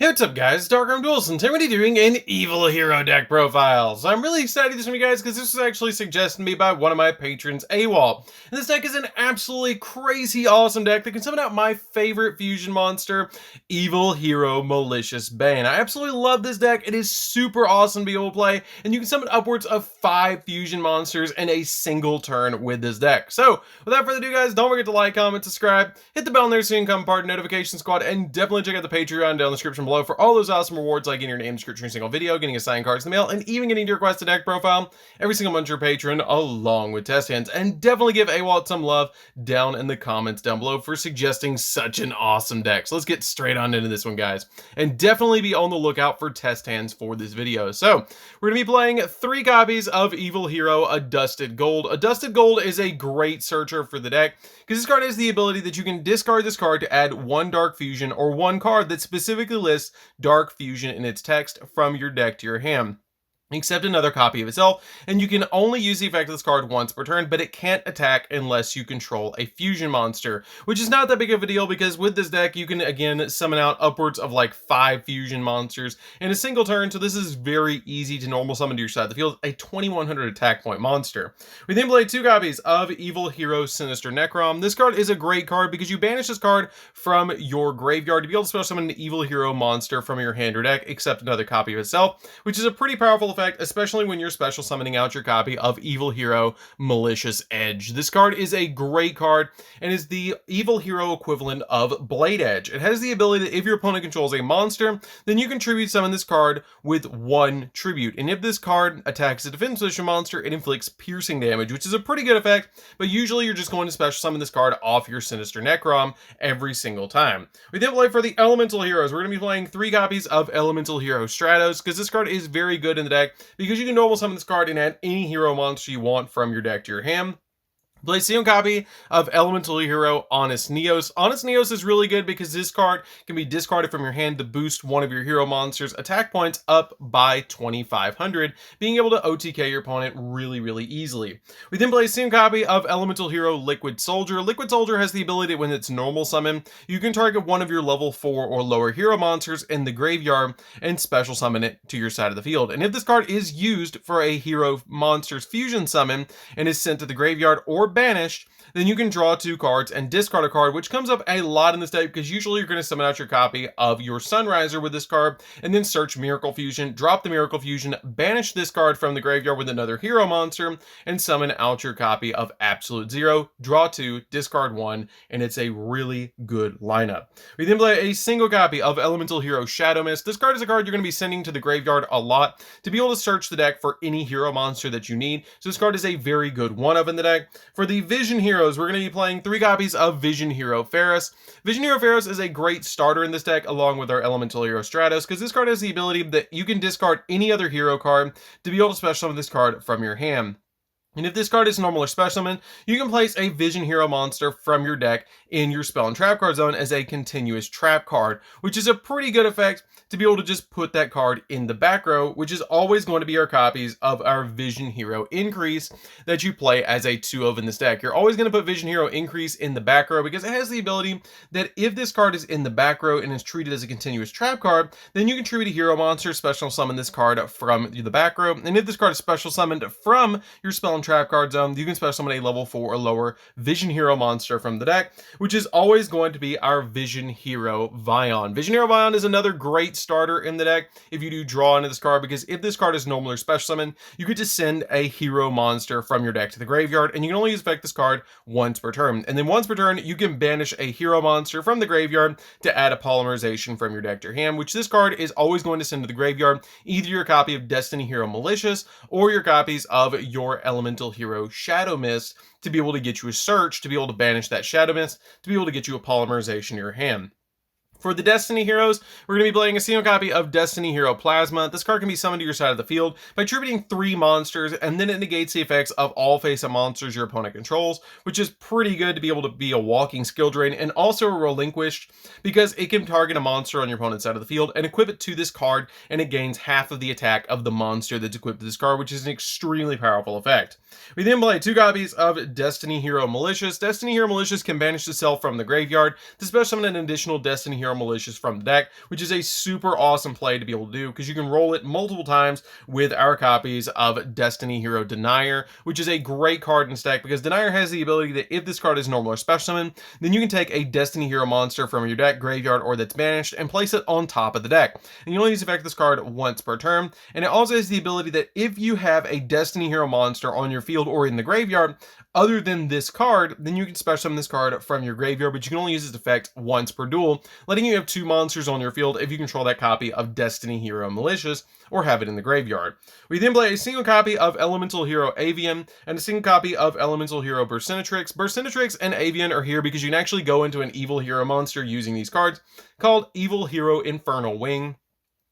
Hey, what's up guys, DarkArmedDuelist, and today we're doing an Evil Hero deck profile. So I'm really excited this one, guys, because this was actually suggested to me by one of my patrons, Awalt. And this deck is an absolutely crazy awesome deck that can summon out my favorite fusion monster, Evil Hero Malicious Bane. I absolutely love this deck. It is super awesome to be able to play, and you can summon upwards of 5 fusion monsters in a single turn with this deck. So without further ado, guys, don't forget to like, comment, subscribe, hit the bell in there so you can become part of the notification squad, and definitely check out the Patreon down in the description below for all those awesome rewards like getting your name description in a single video, getting assigned cards in the mail, and even getting to request a deck profile every single month your patron along with test hands. And definitely give Awalt some love down in the comments down below for suggesting such an awesome deck. So let's get straight on into this one, guys, and definitely be on the lookout for test hands for this video. So we're going to be playing 3 copies of Evil Hero Adusted Gold. Adusted Gold is a great searcher for the deck because this card has the ability that you can discard this card to add 1 Dark Fusion or 1 card that specifically lists Dark Fusion in its text from your deck to your hand, except another copy of itself, and you can only use the effect of this card once per turn, but it can't attack unless you control a fusion monster, which is not that big of a deal because with this deck you can again summon out upwards of like 5 fusion monsters in a single turn, so this is very easy to normal summon to your side of the field, a 2100 attack point monster. We then play 2 copies of Evil Hero Sinister Necrom. This card is a great card because you banish this card from your graveyard to be able to special summon an Evil Hero monster from your hand or deck, except another copy of itself, which is a pretty powerful effect, especially when you're special summoning out your copy of Evil Hero Malicious Edge. This card is a great card and is the Evil Hero equivalent of Blade Edge. It has the ability that if your opponent controls a monster, then you can tribute summon this card with 1 tribute. And if this card attacks a defense position monster, it inflicts piercing damage, which is a pretty good effect, but usually you're just going to special summon this card off your Sinister Necrom every single time. We then play for the Elemental Heroes. We're going to be playing 3 copies of Elemental Hero Stratos because this card is very good in the deck because you can normal summon this card and add any hero monster you want from your deck to your hand. Play a single copy of Elemental Hero Honest Neos. Honest Neos is really good because this card can be discarded from your hand to boost one of your hero monsters' attack points up by 2500, being able to OTK your opponent really easily. We then play a single copy of Elemental Hero Liquid Soldier. Liquid Soldier has the ability that when it's normal summon, you can target one of your level 4 or lower hero monsters in the graveyard and special summon it to your side of the field. And if this card is used for a hero monster's fusion summon and is sent to the graveyard or banished, then you can draw 2 cards and discard a card, which comes up a lot in this deck because usually you're going to summon out your copy of your Sunriser with this card and then search Miracle Fusion, drop the Miracle Fusion, banish this card from the graveyard with another hero monster, and summon out your copy of Absolute Zero, draw 2, discard 1, and it's a really good lineup. We then play a single copy of Elemental Hero Shadow Mist. This card is a card you're going to be sending to the graveyard a lot to be able to search the deck for any hero monster that you need, so this card is a very good one of in the deck. For the Vision Heroes, we're going to be playing 3 copies of Vision Hero Ferris. Vision Hero Ferris is a great starter in this deck along with our Elemental Hero Stratos because this card has the ability that you can discard any other hero card to be able to special summon this card from your hand. And if this card is normal or special summon, you can place a Vision Hero monster from your deck in your spell and trap card zone as a continuous trap card, which is a pretty good effect to be able to just put that card in the back row, which is always going to be our copies of our Vision Hero Increase that you play as a 2 of in this deck. You're always going to put Vision Hero Increase in the back row because it has the ability that if this card is in the back row and is treated as a continuous trap card, then you can tribute a hero monster, special summon this card from the back row, and if this card is special summoned from your spell and trap card zone, you can special summon a level 4 or lower Vision Hero monster from the deck, which is always going to be our Vision Hero Vion. Vision Hero Vion is another great starter in the deck if you do draw into this card, because if this card is normal or special summon, you get to send a hero monster from your deck to the graveyard, and you can only use effect this card once per turn. And then once per turn, you can banish a hero monster from the graveyard to add a polymerization from your deck to your hand, which this card is always going to send to the graveyard either your copy of Destiny Hero Malicious or your copies of your Elemental Hero Shadow Mist to be able to get you a search, to be able to banish that Shadow Mist, to be able to get you a polymerization in your hand. For the Destiny Heroes, we're going to be playing a single copy of Destiny Hero Plasma. This card can be summoned to your side of the field by tributing 3 monsters, and then it negates the effects of all face-up monsters your opponent controls, which is pretty good to be able to be a walking skill drain, and also a relinquished because it can target a monster on your opponent's side of the field and equip it to this card, and it gains half of the attack of the monster that's equipped to this card, which is an extremely powerful effect. We then play 2 copies of Destiny Hero Malicious. Destiny Hero Malicious can banish itself from the graveyard to special summon an additional Destiny Hero Hero Malicious from the deck, which is a super awesome play to be able to do because you can roll it multiple times with our copies of Destiny Hero Denier, which is a great card in this deck because Denier has the ability that if this card is normal or special summon, then you can take a Destiny Hero monster from your deck, graveyard, or that's banished and place it on top of the deck. And you only use the effect of this card once per turn. And it also has the ability that if you have a Destiny Hero monster on your field or in the graveyard, other than this card, then you can special summon this card from your graveyard, but you can only use its effect once per duel, letting you have 2 monsters on your field if you control that copy of Destiny Hero Malicious or have it in the graveyard. We then play a single copy of Elemental Hero Avian and a single copy of Elemental Hero Burstinatrix. Burstinatrix and Avian are here because you can actually go into an evil hero monster using these cards called Evil Hero Infernal Wing,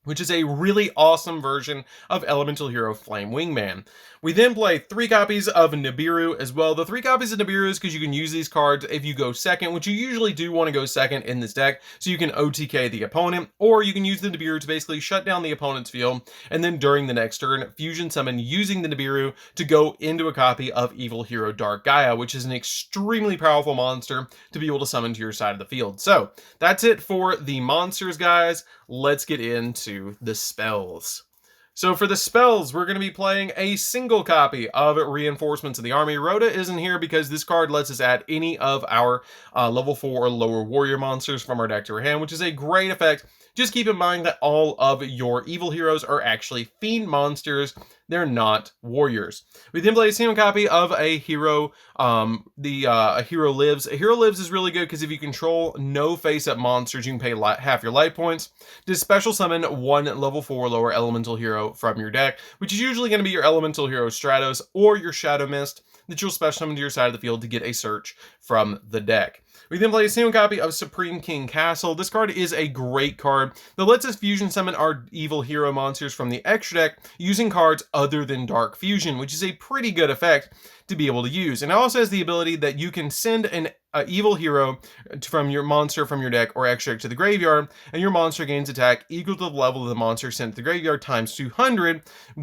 which is a really awesome version of Elemental Hero Flame Wingman. We then play 3 copies of Nibiru as well. The 3 copies of Nibiru is because you can use these cards if you go second, which you usually do want to go second in this deck, so you can OTK the opponent, or you can use the Nibiru to basically shut down the opponent's field, and then during the next turn, fusion summon using the Nibiru to go into a copy of Evil Hero Dark Gaia, which is an extremely powerful monster to be able to summon to your side of the field. So, that's it for the monsters, guys. Let's get into the spells. So for the spells, we're going to be playing a single copy of Reinforcements of the Army. Rhoda isn't here because this card lets us add any of our level 4 or lower warrior monsters from our deck to our hand, which is a great effect. Just keep in mind that all of your evil heroes are actually fiend monsters. They're not warriors. We then play a single copy of a hero, a Hero Lives. A Hero Lives is really good because if you control no face-up monsters, you can pay half your life points to special summon 1 level 4 lower elemental hero from your deck, which is usually going to be your elemental hero Stratos or your Shadow Mist that you'll special summon to your side of the field to get a search from the deck. We then play a single copy of Supreme King Castle. This card is a great card that lets us fusion summon our evil hero monsters from the extra deck using cards other than Dark Fusion, which is a pretty good effect to be able to use. And it also has the ability that you can send an evil hero from your monster from your deck or extra deck to the graveyard, and your monster gains attack equal to the level of the monster sent to the graveyard times 200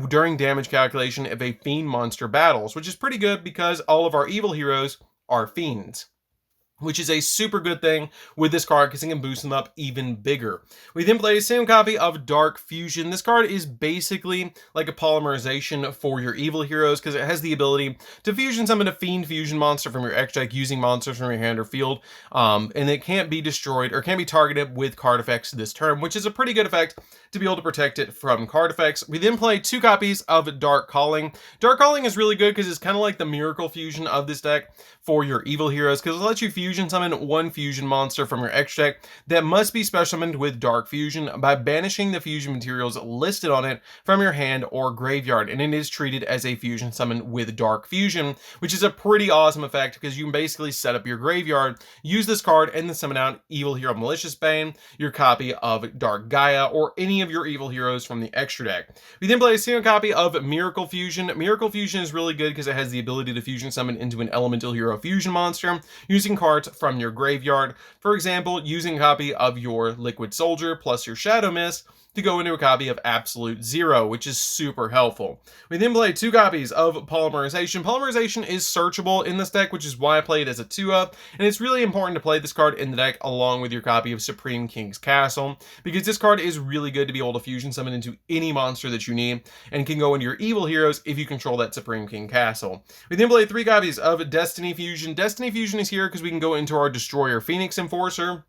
during damage calculation if a fiend monster battles, which is pretty good because all of our evil heroes are fiends, which is a super good thing with this card because it can boost them up even bigger. We then play a single copy of Dark Fusion. This card is basically like a polymerization for your evil heroes because it has the ability to fusion summon a fiend fusion monster from your extra deck using monsters from your hand or field, and it can't be destroyed or can't be targeted with card effects this turn, which is a pretty good effect to be able to protect it from card effects. We then play 2 copies of Dark Calling. Dark Calling is really good because it's kind of like the Miracle Fusion of this deck for your evil heroes because it lets you fusion summon 1 fusion monster from your extra deck that must be special summoned with Dark Fusion by banishing the fusion materials listed on it from your hand or graveyard, and it is treated as a fusion summon with Dark Fusion, which is a pretty awesome effect because you can basically set up your graveyard, use this card, and then summon out Evil Hero Malicious Bane, your copy of Dark Gaia, or any of your evil heroes from the extra deck. We then play a single copy of Miracle Fusion. Miracle Fusion is really good because it has the ability to fusion summon into an Elemental Hero fusion monster using cards from your graveyard. For example, using a copy of your Liquid Soldier plus your Shadow Mist to go into a copy of Absolute Zero, which is super helpful. We then play 2 copies of Polymerization. Polymerization is searchable in this deck, which is why I play it as a 2-up, and it's really important to play this card in the deck along with your copy of Supreme King's Castle, because this card is really good to be able to fusion summon into any monster that you need, and can go into your evil heroes if you control that Supreme King Castle. We then play 3 copies of Destiny Fusion. Destiny Fusion is here because we can go into our Destroyer Phoenix Enforcer.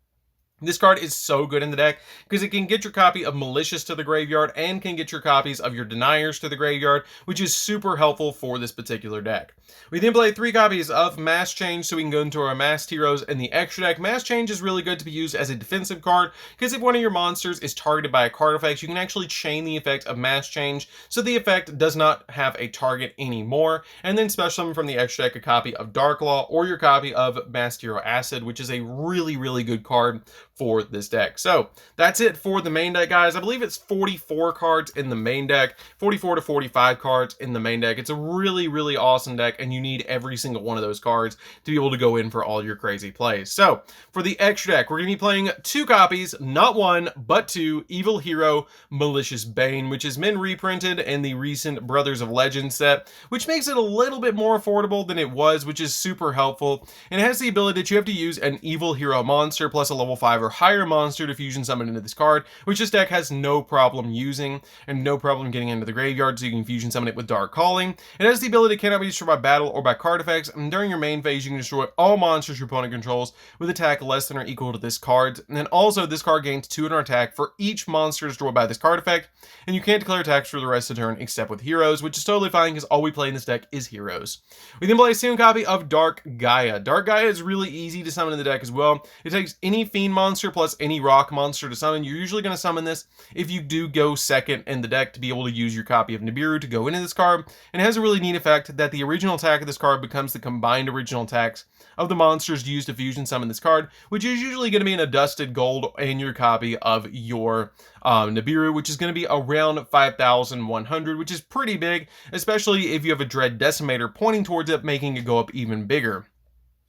This card is so good in the deck because it can get your copy of Malicious to the graveyard and can get your copies of your Deniers to the graveyard, which is super helpful for this particular deck. We then play 3 copies of Mass Change so we can go into our Masked Heroes in the extra deck. Mass Change is really good to be used as a defensive card because if one of your monsters is targeted by a card effect, you can actually chain the effect of Mass Change so the effect does not have a target anymore, and then special summon from the extra deck a copy of Dark Law or your copy of Masked Hero Acid, which is a really, really good card for this deck. So that's it for the main deck, guys. I believe it's 44 cards in the main deck, 44 to 45 cards in the main deck. It's a really, really awesome deck, and you need every single one of those cards to be able to go in for all your crazy plays. So for the extra deck, we're going to be playing 2 copies, not 1, but 2, Evil Hero Malicious Bane, which has been reprinted in the recent Brothers of Legend set, which makes it a little bit more affordable than it was, which is super helpful. And it has the ability that you have to use an Evil Hero monster plus a level 5 5 or higher monster to fusion summon into this card, which this deck has no problem using and no problem getting into the graveyard, so you can fusion summon it with Dark Calling. It has the ability to cannot be destroyed by battle or by card effects, and during your main phase you can destroy all monsters your opponent controls with attack less than or equal to this card. And then also this card gains 200 attack for each monster destroyed by this card effect, and you can't declare attacks for the rest of the turn except with heroes, which is totally fine because all we play in this deck is heroes. We then play a single copy of Dark Gaia. Dark Gaia is really easy to summon in the deck as well. It takes any fiend monster plus any rock monster to summon. You're usually going to summon this if you do go second in the deck to be able to use your copy of Nibiru to go into this card, and it has a really neat effect that the original attack of this card becomes the combined original attacks of the monsters used to fusion summon this card, which is usually going to be in a dusted gold in your copy of your Nibiru, which is going to be around 5,100, which is pretty big, especially if you have a Dread Decimator pointing towards it, making it go up even bigger.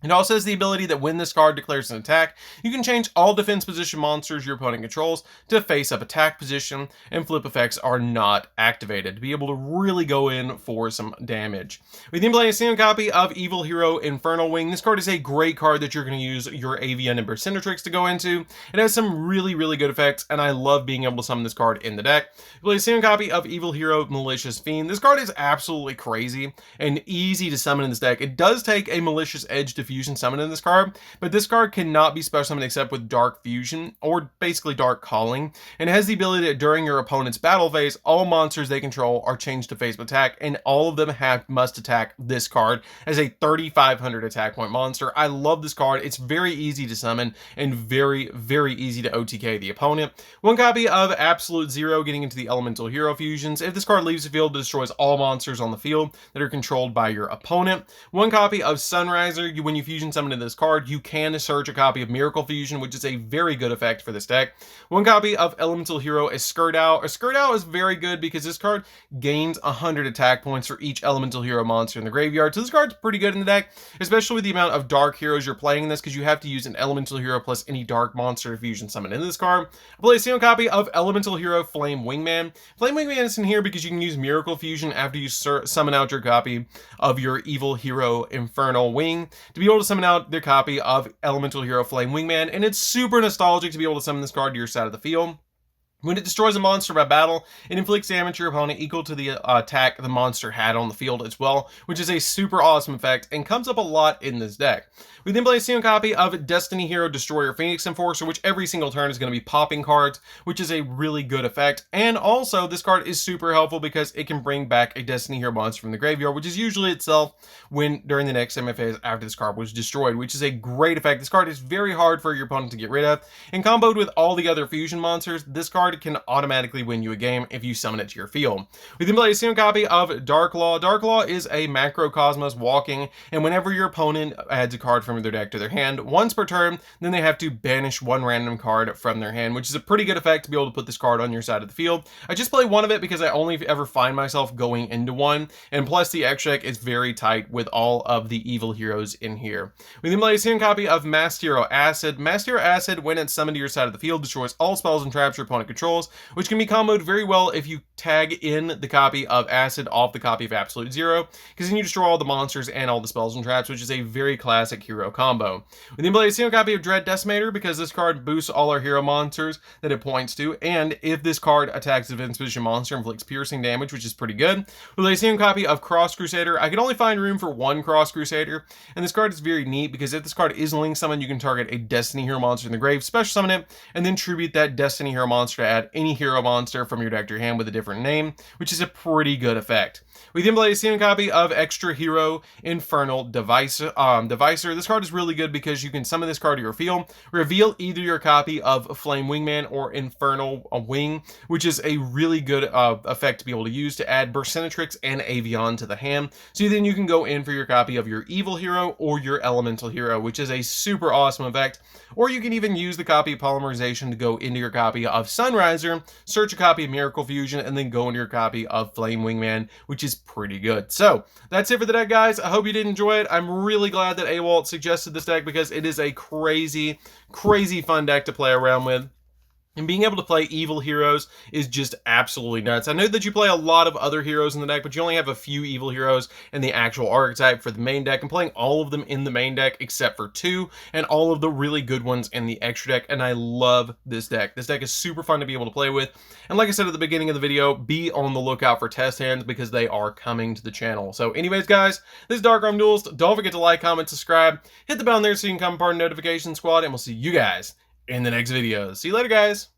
It also has the ability that when this card declares an attack, you can change all defense position monsters your opponent controls to face-up attack position, and flip effects are not activated to be able to really go in for some damage. We then play a single copy of Evil Hero Infernal Wing. This card is a great card that you're going to use your Avian and Bercinatrix to go into. It has some really good effects, and I love being able to summon this card in the deck. We play a single copy of Evil Hero Malicious Fiend. This card is absolutely crazy and easy to summon in this deck. It does take a Malicious Edge to fusion summon in this card, but this card cannot be special summoned except with Dark Fusion, or basically Dark Calling, and it has the ability that during your opponent's battle phase, all monsters they control are changed to face attack, and all of them must attack this card as a 3,500 attack point monster. I love this card. It's very easy to summon and very easy to OTK the opponent. One copy of Absolute Zero, getting into the Elemental Hero fusions. If this card leaves the field, it destroys all monsters on the field that are controlled by your opponent. One copy of Sunriser. When you fusion summon in this card, you can search a copy of Miracle Fusion, which is a very good effect for this deck. One copy of Elemental Hero Escurdow. Escurdow is very good because this card gains 100 attack points for each Elemental Hero monster in the graveyard, so this card's pretty good in the deck, especially with the amount of dark heroes you're playing in this, because you have to use an Elemental Hero plus any dark monster fusion summon in this card. I play a single copy of Elemental Hero Flame Wingman. Flame Wingman is in here because you can use Miracle Fusion after you summon out your copy of your Evil Hero Infernal Wing to be able to summon out their copy of Elemental Hero Flame Wingman, and it's super nostalgic to be able to summon this card to your side of the field. When it destroys a monster by battle, it inflicts damage to your opponent equal to the attack the monster had on the field as well, which is a super awesome effect and comes up a lot in this deck. We then play a single copy of Destiny Hero Destroyer Phoenix Enforcer, which every single turn is going to be popping cards, which is a really good effect. And also, this card is super helpful because it can bring back a Destiny Hero monster from the graveyard, which is usually itself during the next semi-phase after this card was destroyed, which is a great effect. This card is very hard for your opponent to get rid of, and comboed with all the other fusion monsters, this card can automatically win you a game if you summon it to your field. We then play a single copy of Dark Law. Dark Law is a Macrocosmos walking, and whenever your opponent adds a card from their deck to their hand once per turn, then they have to banish one random card from their hand, which is a pretty good effect to be able to put this card on your side of the field. I just play one of it because I only ever find myself going into one, and plus the extra deck is very tight with all of the evil heroes in here. We then play a single copy of Masked Hero Acid. Masked Hero Acid, when it's summoned to your side of the field, destroys all spells and traps your opponent controls, which can be comboed very well if you tag in the copy of Acid off the copy of Absolute Zero, because then you destroy all the monsters and all the spells and traps, which is a very classic hero combo. We then play a single copy of Dread Decimator because this card boosts all our hero monsters that it points to, and if this card attacks a defense position monster, inflicts piercing damage, which is pretty good. We play a single copy of Cross Crusader. I can only find room for one Cross Crusader, and this card is very neat because if this card is link summoned, you can target a Destiny Hero monster in the grave, special summon it, and then tribute that Destiny Hero monster to add any hero monster from your deck to your hand with a different name, which is a pretty good effect. We then play a single copy of Extra Hero Infernal Devicer. This card is really good because you can summon this card to your field, reveal either your copy of Flame Wingman or Infernal Wing, which is a really good effect to be able to use to add Bercinatrix and Avian to the hand. So then you can go in for your copy of your Evil Hero or your Elemental Hero, which is a super awesome effect. Or you can even use the copy of Polymerization to go into your copy of Sunriser, search a copy of Miracle Fusion, and then go into your copy of Flame Wingman, which is pretty good. So that's it for the deck, guys. I hope you did enjoy it. I'm really glad that Awalt suggested this deck because it is a crazy fun deck to play around with. And being able to play evil heroes is just absolutely nuts. I know that you play a lot of other heroes in the deck, but you only have a few evil heroes in the actual archetype for the main deck. I'm playing all of them in the main deck except for 2, and all of the really good ones in the extra deck, and I love this deck. This deck is super fun to be able to play with, and like I said at the beginning of the video, be on the lookout for test hands because they are coming to the channel. So anyways, guys, this is DarkArmedDuelist. Don't forget to like, comment, subscribe, hit the bell in there so you can become part of the notification squad, and we'll see you guys in the next video. See you later, guys.